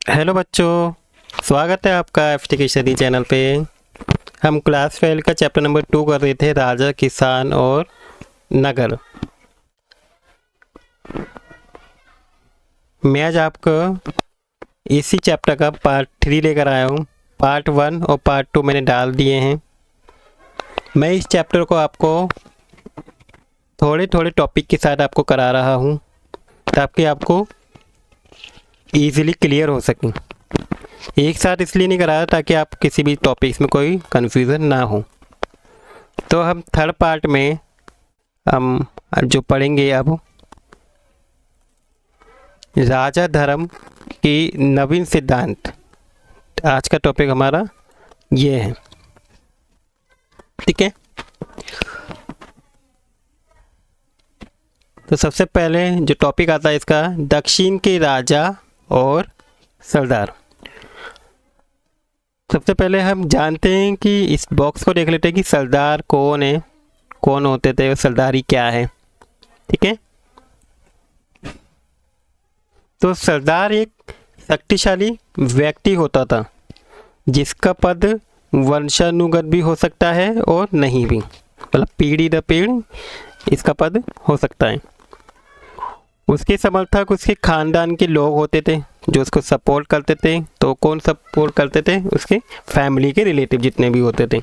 Hello बच्चों, स्वागत है आपका एफटी की स्टडी चैनल पे। हम क्लास 12 का चैप्टर नंबर 2 कर रहे थे, राजा, किसान और नगर। मैं आज आपको इसी चैप्टर का पार्ट 3 लेकर आया हूँ। पार्ट 1 और पार्ट 2 मैंने डाल दिए हैं। मैं इस चैप्टर को आपको थोड़े थोड़े टॉपिक के साथ आपको करा रहा हूँ ताकि आपको ईज़िली क्लियर हो सके। एक साथ इसलिए नहीं कराया ताकि आप किसी भी टॉपिक्स में कोई कन्फ्यूज़न ना हो। तो हम थर्ड पार्ट में हम जो पढ़ेंगे अब राजा धर्म की नवीन सिद्धांत। आज का टॉपिक हमारा ये है, ठीक है। तो सबसे पहले जो टॉपिक आता है इसका, दक्षिण के राजा और सरदार। सबसे पहले हम जानते हैं कि इस बॉक्स को देख लेते हैं कि सरदार कौन है, कौन होते थे और सरदारी क्या है, ठीक है। तो सरदार एक शक्तिशाली व्यक्ति होता था जिसका पद वंशानुगत भी हो सकता है और नहीं भी, मतलब पीढ़ी दर पीढ़ी इसका पद हो सकता है। उसके समर्थक उसके खानदान के लोग होते थे जो उसको सपोर्ट करते थे। तो कौन सपोर्ट करते थे? उसके फैमिली के रिलेटिव जितने भी होते थे।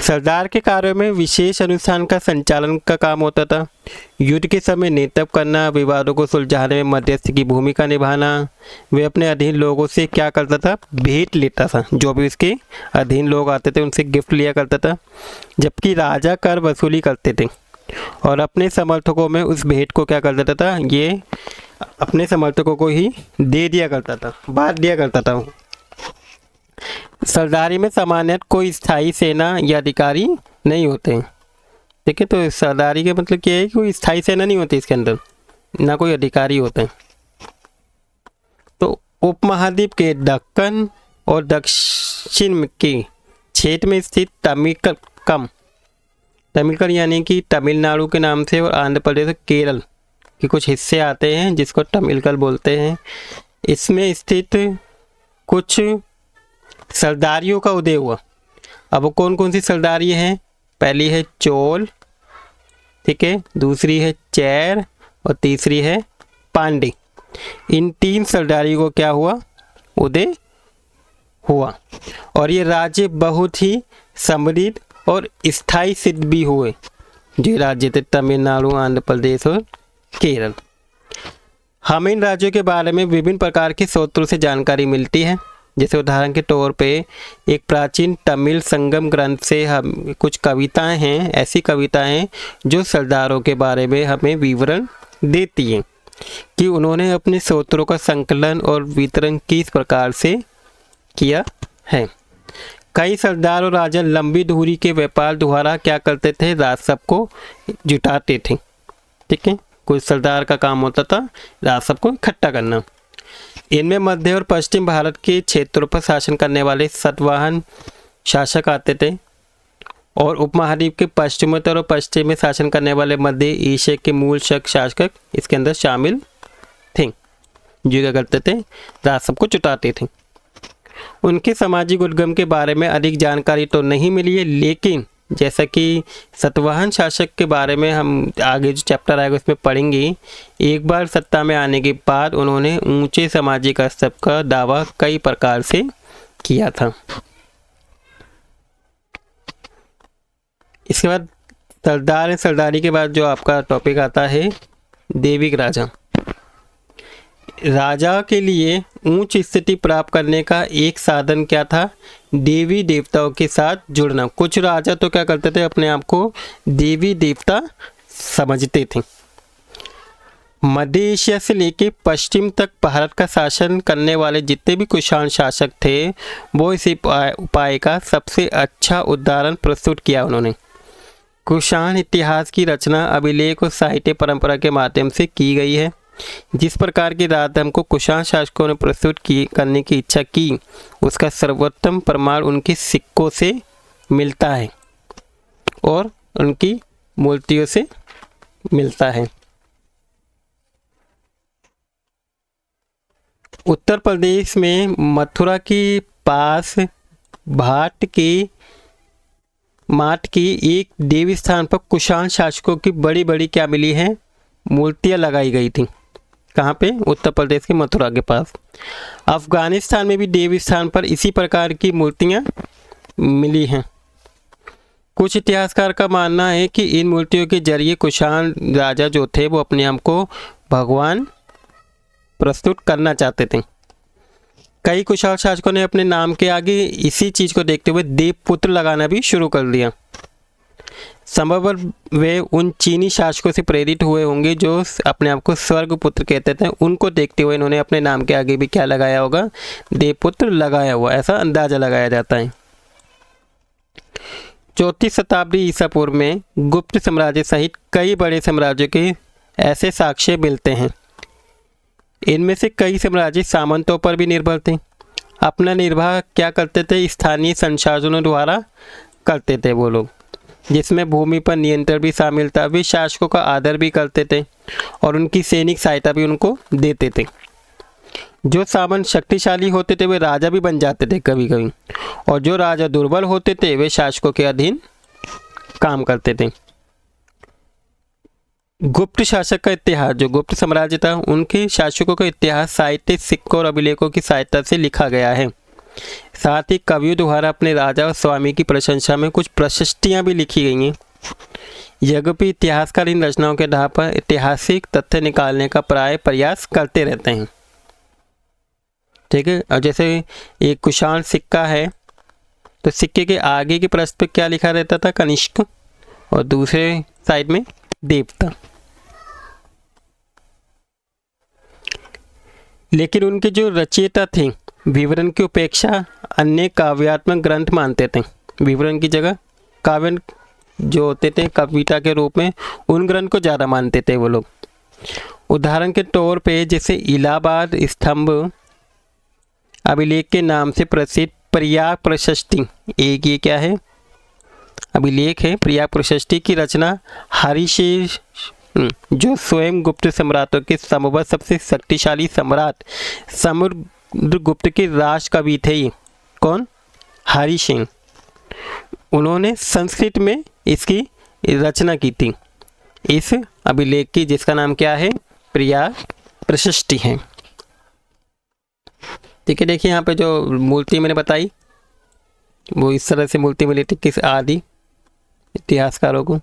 सरदार के कार्यों में विशेष अनुष्ठान का संचालन का काम होता था। युद्ध के समय नेतृत्व करना, विवादों को सुलझाने में मध्यस्थ की भूमिका निभाना। वे अपने अधीन लोगों से क्या करता था? भेंट लेता था। जो भी उसके अधीन लोग आते थे उनसे गिफ्ट लिया करता था, जबकि राजा कर वसूली करते थे और अपने समर्थकों में उस भेंट को क्या कर देता था? ये अपने समर्थकों को ही दे दिया करता था, बांट दिया करता था। सरदारी में सामान्यतः कोई स्थायी सेना या अधिकारी नहीं होते, ठीक है। तो सरदारी के मतलब क्या है कि कोई स्थायी सेना नहीं होती, इसके अंदर ना कोई अधिकारी होते हैं। तो उपमहाद्वीप के दक्कन और दक्षिण के क्षेत्र में स्थित तमिलकम यानी कि तमिलनाडु के नाम से और आंध्र प्रदेश और केरल के कुछ हिस्से आते हैं जिसको तमिलकल बोलते हैं। इसमें स्थित कुछ सरदारियों का उदय हुआ। अब वो कौन कौन सी सरदारी हैं? पहली है चोल, ठीक है, दूसरी है चैर और तीसरी है पांडे। इन तीन सरदारियों को क्या हुआ? उदय हुआ और ये राज्य बहुत ही समृद्ध और स्थायी सिद्ध भी हुए। जो राज्य थे तमिलनाडु, आंध्र प्रदेश और केरल। हमें इन राज्यों के बारे में विभिन्न प्रकार के स्रोतों से जानकारी मिलती है। जैसे उदाहरण के तौर पे एक प्राचीन तमिल संगम ग्रंथ से हम कुछ कविताएं हैं, ऐसी कविताएं जो सरदारों के बारे में हमें विवरण देती हैं कि उन्होंने अपने स्रोतों का संकलन और वितरण किस प्रकार से किया है। कई सरदार और राजा लंबी दूरी के व्यापार द्वारा क्या करते थे? राजस्व को जुटाते थे, ठीक है। कुछ सरदार का काम होता था राजस्व को इकट्ठा करना। इनमें मध्य और पश्चिम भारत के क्षेत्रों पर शासन करने वाले सातवाहन शासक आते थे और उपमहाद्वीप के पश्चिमोत्तर और पश्चिम में शासन करने वाले मध्य एशिया के मूल शासक इसके अंदर शामिल थे, जो क्या करते थे? राजस्व को जुटाते थे। उनके सामाजिक उद्गम के बारे में अधिक जानकारी तो नहीं मिली है, लेकिन जैसा कि सतवाहन शासक के बारे में हम आगे जो चैप्टर आएगा उसमें पढ़ेंगे। एक बार सत्ता में आने के बाद उन्होंने ऊंचे सामाजिक स्तर का दावा कई प्रकार से किया था। इसके बाद सरदार सरदारी के बाद जो आपका टॉपिक आता है दैविक राजा। राजा के लिए उच्च स्थिति प्राप्त करने का एक साधन क्या था? देवी देवताओं के साथ जुड़ना। कुछ राजा तो क्या करते थे? अपने आप को देवी देवता समझते थे। मध्य एशिया से लेकर पश्चिम तक भारत का शासन करने वाले जितने भी कुषाण शासक थे वो इस उपाय का सबसे अच्छा उदाहरण प्रस्तुत किया उन्होंने। कुषाण इतिहास की रचना अभिलेख और साहित्य परंपरा के माध्यम से की गई है। जिस प्रकार की राजधर्म को कुषाण शासकों ने प्रस्तुत करने की इच्छा की उसका सर्वोत्तम प्रमाण उनके सिक्कों से मिलता है और उनकी मूर्तियों से मिलता है। उत्तर प्रदेश में मथुरा के पास माट की एक देवी स्थान पर कुषाण शासकों की बड़ी बड़ी क्या मिली है, मूर्तियां लगाई गई थी। कहाँ पे? उत्तर प्रदेश के मथुरा के पास। अफगानिस्तान में भी देवी स्थान पर इसी प्रकार की मूर्तियां मिली हैं। कुछ इतिहासकार का मानना है कि इन मूर्तियों के जरिए कुषाण राजा जो थे वो अपने आप को भगवान प्रस्तुत करना चाहते थे। कई कुषाण शासकों ने अपने नाम के आगे इसी चीज को देखते हुए देवपुत्र लगाना भी शुरू कर दिया। संभवतः वे उन चीनी शासकों से प्रेरित हुए होंगे जो अपने आप को स्वर्गपुत्र कहते थे। उनको देखते हुए इन्होंने अपने नाम के आगे भी क्या लगाया होगा, देवपुत्र लगाया हुआ, ऐसा अंदाजा लगाया जाता है। 4वीं शताब्दी ईसा पूर्व में गुप्त साम्राज्य सहित कई बड़े साम्राज्यों के ऐसे साक्ष्य मिलते हैं। इनमें से कई साम्राज्य सामंतों पर भी निर्भर थे। अपना निर्वाह क्या करते थे, स्थानीय संसाधनों द्वारा करते थे वो लोग, जिसमें भूमि पर नियंत्रण भी शामिल था। वे शासकों का आदर भी करते थे और उनकी सैनिक सहायता भी उनको देते थे। जो सामंत शक्तिशाली होते थे वे राजा भी बन जाते थे कभी कभी, और जो राजा दुर्बल होते थे वे शासकों के अधीन काम करते थे। गुप्त शासक का इतिहास, जो गुप्त साम्राज्य था उनके शासकों का इतिहास साहित्य, सिक्कों और अभिलेखों की सहायता से लिखा गया है। साथ ही कवियों द्वारा अपने राजा और स्वामी की प्रशंसा में कुछ प्रशस्तियां भी लिखी गई हैं। यद्यपि इतिहासकार इन रचनाओं के आधार पर ऐतिहासिक तथ्य निकालने का प्राय प्रयास करते रहते हैं। ठीक है, और जैसे एक कुषाण सिक्का है तो सिक्के के आगे के पृष्ठ पर क्या लिखा रहता था, कनिष्क, और दूसरे साइड में देवता। लेकिन उनके जो रचयिता थे विवरण की उपेक्षा अन्य काव्यात्मक ग्रंथ मानते थे। विवरण की जगह काव्य जो होते थे कविता के रूप में, उन ग्रंथ को ज़्यादा मानते थे वो लोग। उदाहरण के तौर पे जैसे इलाहाबाद स्तंभ अभिलेख के नाम से प्रसिद्ध प्रयाग प्रशस्ति, एक ये क्या है, अभिलेख है। प्रयाग प्रशस्ति की रचना हरिशेष, जो स्वयं गुप्त सम्राटों के संभवतः सबसे शक्तिशाली सम्राट समुद्रगुप्त के राज कवि थे। ये कौन? हरिशेन। उन्होंने संस्कृत में इसकी रचना की थी, इस अभिलेख की, जिसका नाम क्या है, प्रयाग प्रशस्ति है। ठीक है, देखिए यहाँ पे जो मूर्ति मैंने बताई वो इस तरह से मूर्ति मिली थी किस आदि इतिहासकारों को।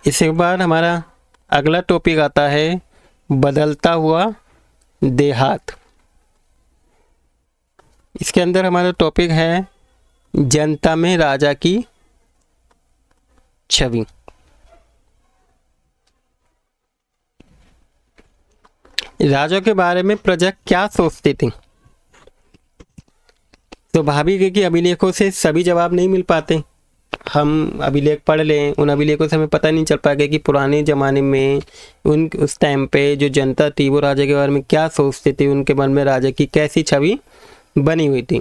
इसके बाद हमारा अगला टॉपिक आता है बदलता हुआ देहात। इसके अंदर हमारा टॉपिक है जनता में राजा की छवि। राजा के बारे में प्रजा क्या सोचती थी? स्वाभाविक है कि अभिलेखों से सभी जवाब नहीं मिल पाते। हम अभिलेख पढ़ लें, उन अभिलेखों से हमें पता नहीं चल पाएगा कि पुराने ज़माने में उस टाइम पे जो जनता थी वो राजा के बारे में क्या सोचती थी, उनके मन में राजा की कैसी छवि बनी हुई थी।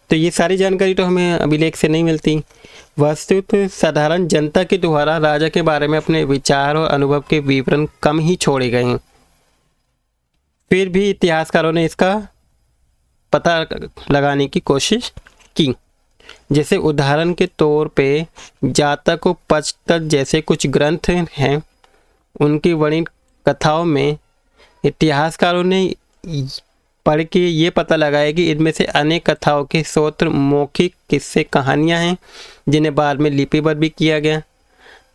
तो ये सारी जानकारी तो हमें अभिलेख से नहीं मिलती। वस्तुतः साधारण जनता के द्वारा राजा के बारे में अपने विचार और अनुभव के विवरण कम ही छोड़े गए हैं। फिर भी इतिहासकारों ने इसका पता लगाने की कोशिश की। जैसे उदाहरण के तौर पे जातक और पचतक जैसे कुछ ग्रंथ हैं, उनकी वर्णित कथाओं में इतिहासकारों ने पढ़ के ये पता लगाया कि इनमें से अनेक कथाओं के स्रोत मौखिक किस्से कहानियां हैं, जिन्हें बाद में लिपिबद्ध भी किया गया।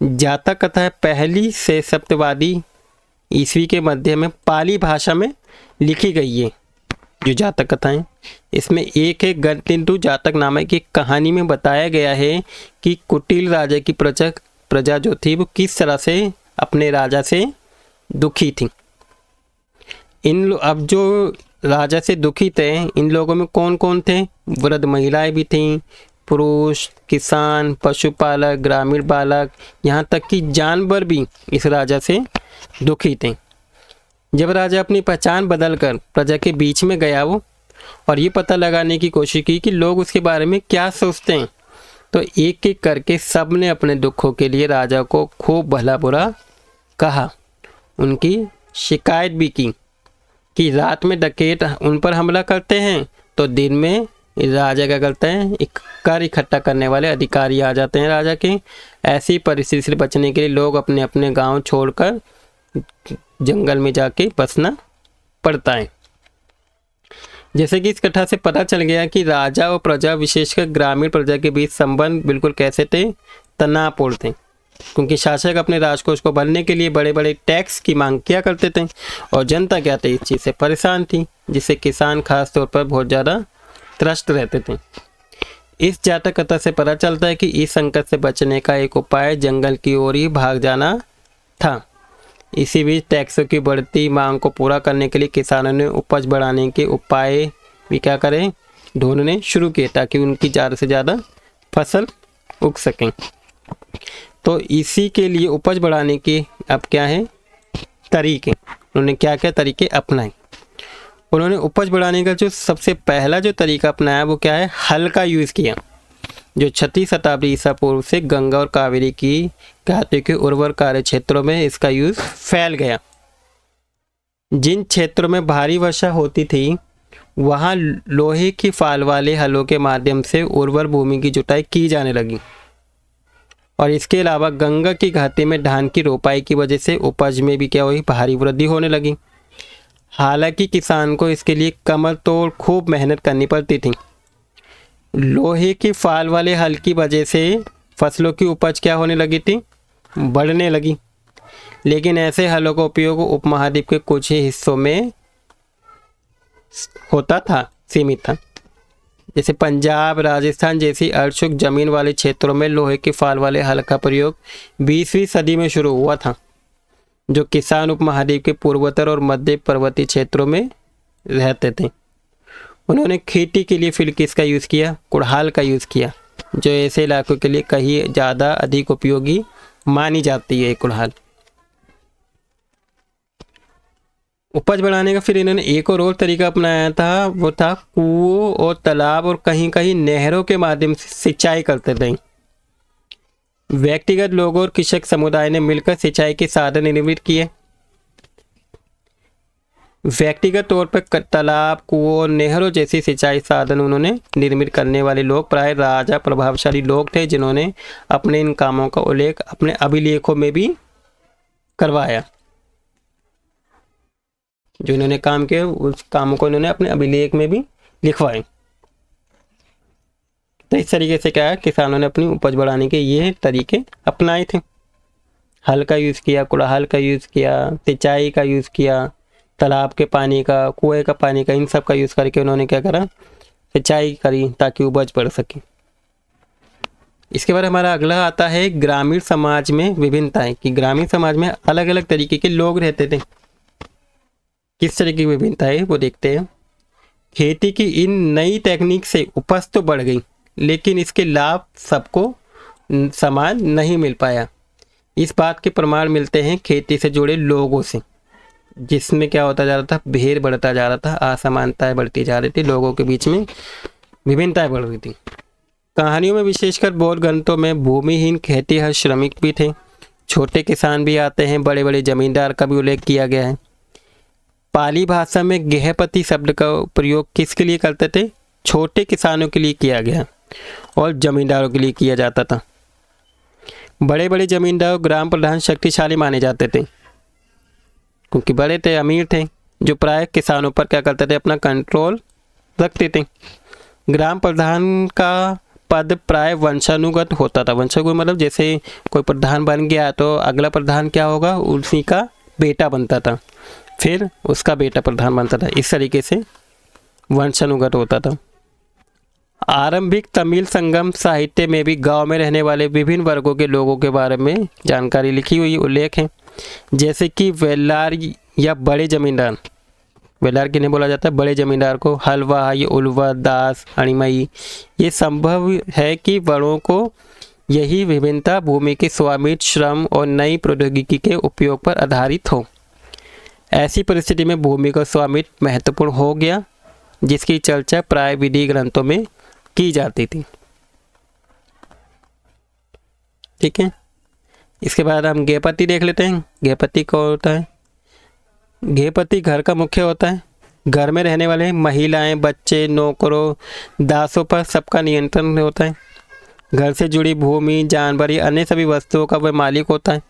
जातक कथा पहली से सप्तवादी ईस्वी के मध्य में पाली भाषा में लिखी गई है। जो जातक कथाएं, इसमें एक है गणतिंतु जातक नामक एक कहानी में बताया गया है कि कुटिल राजा की प्रजा जो थी वो किस तरह से अपने राजा से दुखी थी। अब जो राजा से दुखी थे, इन लोगों में कौन कौन थे? वृद्ध महिलाएं भी थीं, पुरुष, किसान, पशुपालक, ग्रामीण बालक, यहाँ तक कि जानवर भी इस राजा से दुखी थे। जब राजा अपनी पहचान बदलकर प्रजा के बीच में गया वो और ये पता लगाने की कोशिश की कि लोग उसके बारे में क्या सोचते हैं, तो एक एक करके सब ने अपने दुखों के लिए राजा को खूब भला बुरा कहा, उनकी शिकायत भी की कि रात में डकैत उन पर हमला करते हैं तो दिन में राजा क्या करते हैं, एक कर इकट्ठा करने वाले अधिकारी आ जाते हैं राजा के। ऐसी परिस्थिति से बचने के लिए लोग अपने अपने गांव छोड़कर जंगल में जाके बसना पड़ता है। जैसे कि इस कथा से पता चल गया कि राजा और प्रजा, विशेषकर ग्रामीण प्रजा के बीच संबंध बिल्कुल कैसे थे, तनावपूर्ण थे, क्योंकि शासक अपने राजकोष को भरने के लिए बड़े बड़े टैक्स की मांग किया करते थे और जनता क्या थी, इस चीज़ से परेशान थी, जिससे किसान खास तौर पर बहुत ज़्यादा त्रस्त रहते थे। इस जातक कथा से पता चलता है कि इस संकट से बचने का एक उपाय जंगल की ओर ही भाग जाना था। इसी बीच टैक्सों की बढ़ती मांग को पूरा करने के लिए किसानों ने उपज बढ़ाने के उपाय भी क्या करें, ढूंढने शुरू किए ताकि उनकी ज़्यादा से ज़्यादा फसल उग सकें। तो इसी के लिए उपज बढ़ाने के अब क्या है तरीके, उन्होंने क्या क्या तरीके अपनाए। उन्होंने उपज बढ़ाने का जो सबसे पहला जो तरीका अपनाया वो क्या है, हल का यूज़ किया, जो 6वीं शताब्दी ईसा पूर्व से गंगा और कावेरी की घाटियों के उर्वर कार्य क्षेत्रों में इसका यूज़ फैल गया। जिन क्षेत्रों में भारी वर्षा होती थी वहाँ लोहे की फाल वाले हलों के माध्यम से उर्वर भूमि की जुताई की जाने लगी और इसके अलावा गंगा की घाटी में धान की रोपाई की वजह से उपज में भी क्या हुई, भारी वृद्धि होने लगी। हालांकि किसान को इसके लिए कमर तोड़ खूब मेहनत करनी पड़ती थी। लोहे की फाल वाले हल की वजह से फसलों की उपज क्या होने लगी थी, बढ़ने लगी। लेकिन ऐसे हलों का उपयोग उपमहाद्वीप के कुछ ही हिस्सों में होता था, सीमित था। जैसे पंजाब, राजस्थान जैसी अर्धशुष्क जमीन वाले क्षेत्रों में लोहे के फाल वाले हल का प्रयोग 20वीं सदी में शुरू हुआ था, जो किसान उपमहाद्वीप के पूर्वोत्तर और मध्य पर्वतीय क्षेत्रों में रहते थे। उन्होंने खेती के लिए फिर किसका यूज़ किया, कुड़हाल का यूज़ किया, जो ऐसे इलाकों के लिए कहीं ज़्यादा अधिक उपयोगी मानी जाती है कुड़हाल। उपज बढ़ाने का फिर इन्होंने एक और तरीका अपनाया था, वो था कुओं और तालाब और कहीं कहीं नहरों के माध्यम से सिंचाई करते थे। व्यक्तिगत लोगों और कृषक समुदाय ने मिलकर सिंचाई के साधन निर्मित किए। व्यक्तिगत तौर पर तालाब, कुओं और नहरों जैसी सिंचाई साधन उन्होंने निर्मित करने वाले लोग प्राय राजा, प्रभावशाली लोग थे, जिन्होंने अपने इन कामों का उल्लेख अपने अभिलेखों में भी करवाया। जो इन्होंने काम किए उस कामों को इन्होंने अपने अभिलेख में भी लिखवाए। तो इस तरीके से क्या है, किसानों ने अपनी उपज बढ़ाने के ये तरीके अपनाए थे। हल का यूज़ किया, कुड़ाहल का यूज़ किया, सिंचाई का यूज़ किया, तालाब के पानी का, कुएं का पानी का, इन सब का यूज़ करके उन्होंने क्या करा, सिंचाई करी ताकि उपज बढ़ सके। इसके बाद हमारा अगला आता है ग्रामीण समाज में विभिन्नताएं, कि ग्रामीण समाज में अलग अलग तरीके के लोग रहते थे। किस तरह की विभिन्नता है वो देखते हैं। खेती की इन नई टेक्निक से उपज तो बढ़ गई, लेकिन इसके लाभ सबको समान नहीं मिल पाया। इस बात के प्रमाण मिलते हैं खेती से जुड़े लोगों से, जिसमें क्या होता जा रहा था, भेद बढ़ता जा रहा था, असमानताएं बढ़ती जा रही थी, लोगों के बीच में विभिन्नताएं बढ़ रही थी। कहानियों में विशेषकर बौद्ध ग्रंथों में भूमिहीन खेतीहर श्रमिक भी थे, छोटे किसान भी आते हैं, बड़े बड़े जमींदार का भी उल्लेख किया गया है। पाली भाषा में गृहपति शब्द का प्रयोग किसके लिए करते थे, छोटे किसानों के लिए किया गया और जमींदारों के लिए किया जाता था। बड़े बड़े जमींदार ग्राम प्रधान शक्तिशाली माने जाते थे, क्योंकि बड़े थे, अमीर थे, जो प्राय किसानों पर क्या करते थे, अपना कंट्रोल रखते थे। ग्राम प्रधान का पद प्राय वंशानुगत होता था। वंशानुगत मतलब जैसे कोई प्रधान बन गया तो अगला प्रधान क्या होगा, उसी का बेटा बनता था, फिर उसका बेटा प्रधान बनता था। इस तरीके से वंशानुगत होता था। आरंभिक तमिल संगम साहित्य में भी गांव में रहने वाले विभिन्न वर्गों के लोगों के बारे में जानकारी लिखी हुई उल्लेख है, जैसे कि वेलार या बड़े जमींदार, वेलार किन्हें बोला जाता है, बड़े जमींदार को, हलवा, ये उलवा, दास, अणिमई। ये संभव है कि बड़ों को यही विभिन्नता भूमि के स्वामित्व, श्रम और नई प्रौद्योगिकी के उपयोग पर आधारित हो। ऐसी परिस्थिति में भूमि का स्वामित्व महत्वपूर्ण हो गया, जिसकी चर्चा प्राय विधि ग्रंथों में की जाती थी। ठीक है, इसके बाद हम गृहपति देख लेते हैं। गृहपति कौन होता है, गृहपति घर का मुख्य होता है। घर में रहने वाले महिलाएं, बच्चे, नौकरों, दासों पर सबका नियंत्रण होता है। घर से जुड़ी भूमि, जानवर या अन्य सभी वस्तुओं का वह मालिक होता है।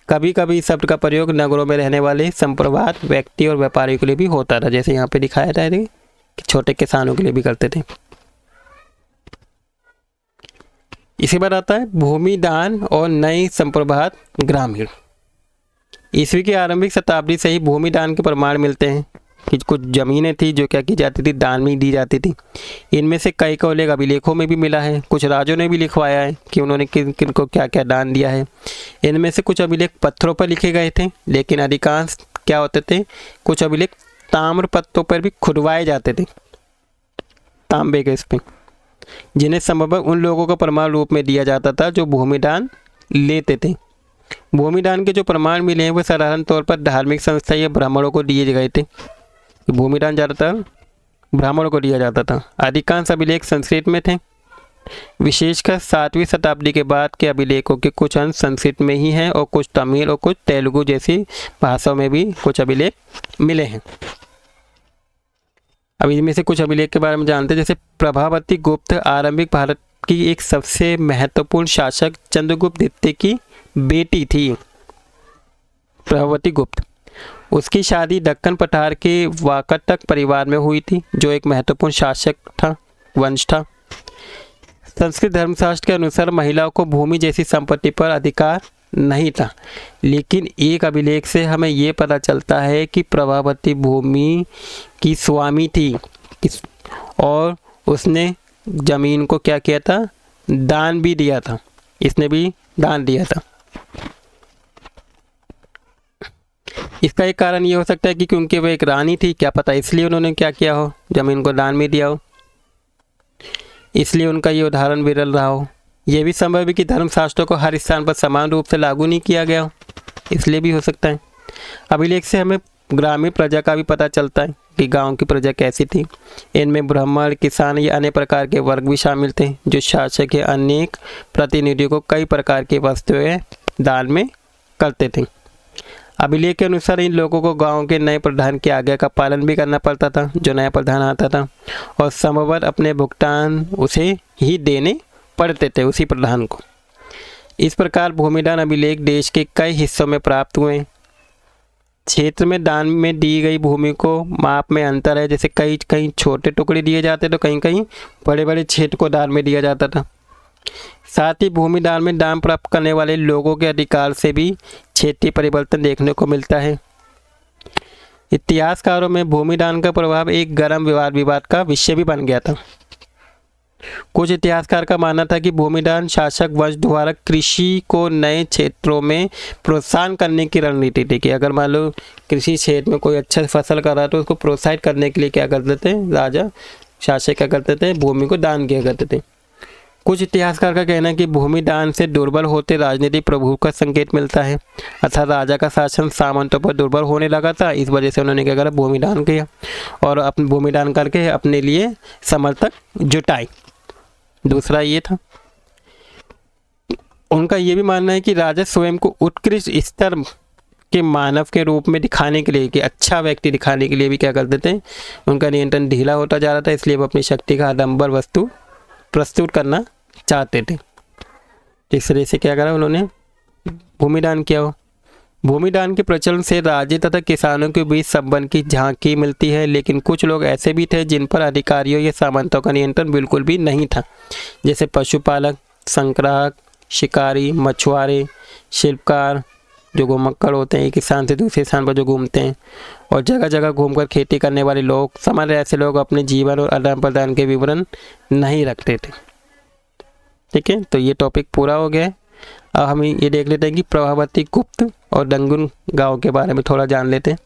कभी कभी इस शब्द का प्रयोग नगरों में रहने वाले संप्रभुत व्यक्ति और व्यापारियों के लिए भी होता था, जैसे यहाँ पे दिखाया था कि छोटे किसानों के लिए भी करते थे। इसी बार आता है भूमि दान और नई संप्रभुत ग्रामीण। ईस्वी की आरंभिक शताब्दी से ही भूमि दान के प्रमाण मिलते हैं कि कुछ ज़मीनें थी जो क्या की जाती थी, दान में दी जाती थी। इनमें से कई का उल्लेख अभिलेखों में भी मिला है। कुछ राजों ने भी लिखवाया है कि उन्होंने किन किन को क्या क्या दान दिया है। इनमें से कुछ अभिलेख पत्थरों पर लिखे गए थे, लेकिन अधिकांश क्या होते थे, कुछ अभिलेख ताम्र पत्रों पर भी खुदवाए जाते थे, तांबे के इस पे, जिन्हें संभवतः उन लोगों को प्रमाण रूप में दिया जाता था जो भूमिदान लेते थे। भूमिदान के जो प्रमाण मिले हैं वो साधारण तौर पर धार्मिक संस्था या ब्राह्मणों को दिए गए थे। भूमिदान ज़्यादातर ब्राह्मणों को दिया जाता था। अधिकांश अभिलेख संस्कृत में थे। विशेषकर 7वीं शताब्दी के बाद के अभिलेखों के कुछ अंश संस्कृत में ही हैं और कुछ तमिल और कुछ तेलुगु जैसी भाषाओं में भी कुछ अभिलेख मिले हैं। अब इनमें से कुछ अभिलेख के बारे में जानते हैं। जैसे प्रभावती गुप्त आरंभिक भारत की एक सबसे महत्वपूर्ण शासक चंद्रगुप्त द्वितीय की बेटी थी। प्रभावती गुप्त, उसकी शादी दक्कन पठार के वाकाटक परिवार में हुई थी, जो एक महत्वपूर्ण शासक था, वंश था। संस्कृत धर्मशास्त्र के अनुसार महिलाओं को भूमि जैसी संपत्ति पर अधिकार नहीं था, लेकिन एक अभिलेख से हमें ये पता चलता है कि प्रभावती भूमि की स्वामी थी और उसने जमीन को क्या किया था, दान भी दिया था। इसने भी दान दिया था। इसका एक कारण ये हो सकता है कि क्योंकि वह एक रानी थी, क्या पता इसलिए उन्होंने क्या किया हो, जमीन को दान में दिया हो, इसलिए उनका ये उदाहरण विरल रहा हो। यह भी संभव है कि धर्मशास्त्रों को हर स्थान पर समान रूप से लागू नहीं किया गया हो, इसलिए भी हो सकता है। अभिलेख से हमें ग्रामीण प्रजा का भी पता चलता है कि गांव की प्रजा कैसी थी। इनमें ब्राह्मण, किसान या अन्य प्रकार के वर्ग भी शामिल थे, जो शासक के अनेक प्रतिनिधियों को कई प्रकार की वस्तुएं दान में करते थे। अभिलेख के अनुसार इन लोगों को गांव के नए प्रधान की आज्ञा का पालन भी करना पड़ता था, जो नया प्रधान आता था, और संभवतः अपने भुगतान उसे ही देने पड़ते थे, उसी प्रधान को। इस प्रकार भूमिदान अभिलेख देश के कई हिस्सों में प्राप्त हुए। क्षेत्र में दान में दी गई भूमि को माप में अंतर है, जैसे कहीं कहीं छोटे टुकड़े दिए जाते तो कहीं कहीं बड़े बड़े क्षेत्र को दान में दिया जाता था। साथ ही भूमिदान में दान प्राप्त करने वाले लोगों के अधिकार से भी क्षेत्रीय परिवर्तन देखने को मिलता है। इतिहासकारों में भूमिदान का प्रभाव एक गर्म विवाद का विषय भी बन गया था। कुछ इतिहासकार का मानना था कि भूमिदान शासक वंश द्वारा कृषि को नए क्षेत्रों में प्रोत्साहन करने की रणनीति थी, कि अगर मान लो कृषि क्षेत्र में कोई अच्छा फसल कर रहा है तो उसको प्रोत्साहित करने के लिए क्या करते थे, राजा शासक क्या करते थे, भूमि को दान किया करते थे। कुछ इतिहासकार का कहना है कि भूमि दान से दुर्बल होते राजनीतिक प्रभु का संकेत मिलता है, अर्थात राजा का शासन सामंतों पर दुर्बल होने लगा था। इस वजह से उन्होंने क्या करा, भूमि दान किया और अपने भूमि दान करके अपने लिए समर्थक जुटाए। दूसरा ये था, उनका ये भी मानना है कि राजा स्वयं को उत्कृष्ट स्तर के मानव के रूप में दिखाने के लिए, कि अच्छा व्यक्ति दिखाने के लिए भी क्या करते थे, उनका नियंत्रण ढीला होता जा रहा था, इसलिए वो अपनी शक्ति का आडंबर वस्तु प्रस्तुत करना चाहते थे। इस तरह से क्या करा, उन्होंने भूमिदान किया हो। भूमिदान के प्रचलन से राज्य तथा किसानों के बीच संबंध की झांकी मिलती है, लेकिन कुछ लोग ऐसे भी थे जिन पर अधिकारियों या सामंतों का नियंत्रण बिल्कुल भी नहीं था, जैसे पशुपालक, संग्राहक, शिकारी, मछुआरे, शिल्पकार, जो घुमक्कड़ होते हैं, एक स्थान से दूसरे स्थान पर जो घूमते हैं, और जगह जगह घूमकर खेती करने वाले लोग। सामान्य ऐसे लोग अपने जीवन और आदान प्रदान के विवरण नहीं रखते थे। ठीक है, तो ये टॉपिक पूरा हो गया है। अब हम ये देख लेते हैं कि प्रभावती गुप्त और डंगुन गांव के बारे में थोड़ा जान लेते हैं।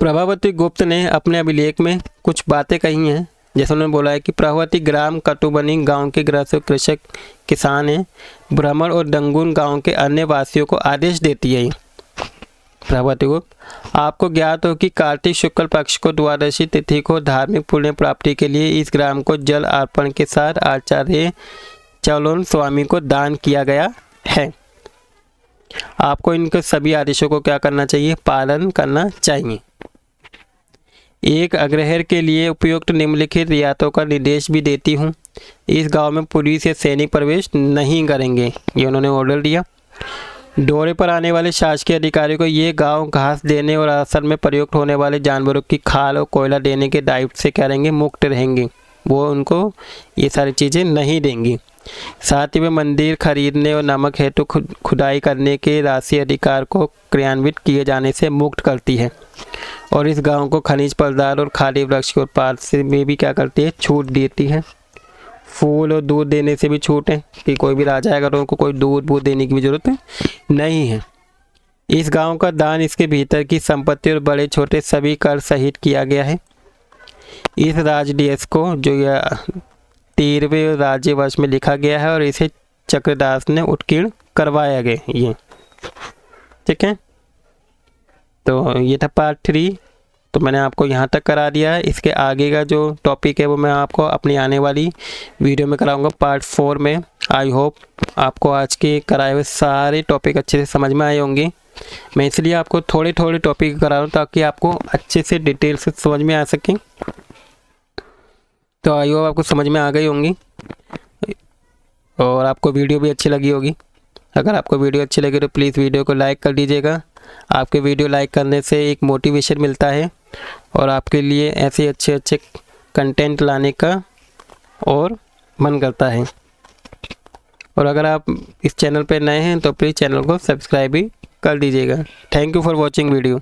प्रभावती गुप्त ने अपने अभिलेख में कुछ बातें कही हैं, जैसे उन्होंने बोला है कि प्रभावती ग्राम कटुबनी गांव के गृहस्थ कृषक किसान हैं। ब्राह्मण और डंगुन गांव के अन्य वासियों को आदेश देती है। प्रभावती गुप्त, आपको ज्ञात हो कि कार्तिक शुक्ल पक्ष को द्वादशी तिथि को धार्मिक पुण्य प्राप्ति के लिए इस ग्राम को जल अर्पण के साथ आचार्य चौलोन स्वामी को दान किया गया है। आपको इनके सभी आदेशों को क्या करना चाहिए, पालन करना चाहिए। एक अग्रहर के लिए उपयुक्त निम्नलिखित रियायतों का निर्देश भी देती हूँ। इस गांव में पुलिस या सैनिक प्रवेश नहीं करेंगे, ये उन्होंने ऑर्डर दिया। दौरे पर आने वाले शासकीय अधिकारियों को ये गांव घास देने और आसन में प्रयुक्त होने वाले जानवरों की खाल और कोयला देने के दायित्व से करेंगे मुक्त रहेंगे, वो उनको ये सारी चीज़ें नहीं देंगी। साथ ही वे मंदिर खरीदने और नमक हेतु खुदाई करने के राशि अधिकार को क्रियान्वित किए जाने से मुक्त करती है और इस गांव को खनिज पदार्थ और खाली वृक्ष के उत्पाद से में भी क्या करती है, छूट देती है। फूल और दूध देने से भी छूट है कि कोई भी राजा है अगर उनको कोई दूध देने की भी जरूरत नहीं है। इस गांव का दान इसके भीतर की संपत्ति और बड़े छोटे सभी कर सहित किया गया है। इस राजडीएस को जो यह 13वें राज्य वर्ष में लिखा गया है और इसे चक्रदास ने उत्कीर्ण करवाया गया, ये ठीक है। तो ये था पार्ट 3, तो मैंने आपको यहाँ तक करा दिया है। इसके आगे का जो टॉपिक है वो मैं आपको अपनी आने वाली वीडियो में कराऊंगा पार्ट 4 में। आई होप आपको आज के कराए हुए सारे टॉपिक अच्छे से समझ में आए होंगे। मैं इसलिए आपको थोड़े थोड़े टॉपिक करा रहा हूँ ताकि आपको अच्छे से डिटेल से समझ में आ सकें। तो आई होप आपको समझ में आ गई होंगी और आपको वीडियो भी अच्छी लगी होगी। अगर आपको वीडियो अच्छी लगी तो प्लीज़ वीडियो को लाइक कर दीजिएगा। आपके वीडियो लाइक करने से एक मोटिवेशन मिलता है और आपके लिए ऐसे अच्छे कंटेंट लाने का और मन करता है। और अगर आप इस चैनल पर नए हैं तो प्लीज़ चैनल को सब्सक्राइब भी कर दीजिएगा। Thank you for watching video.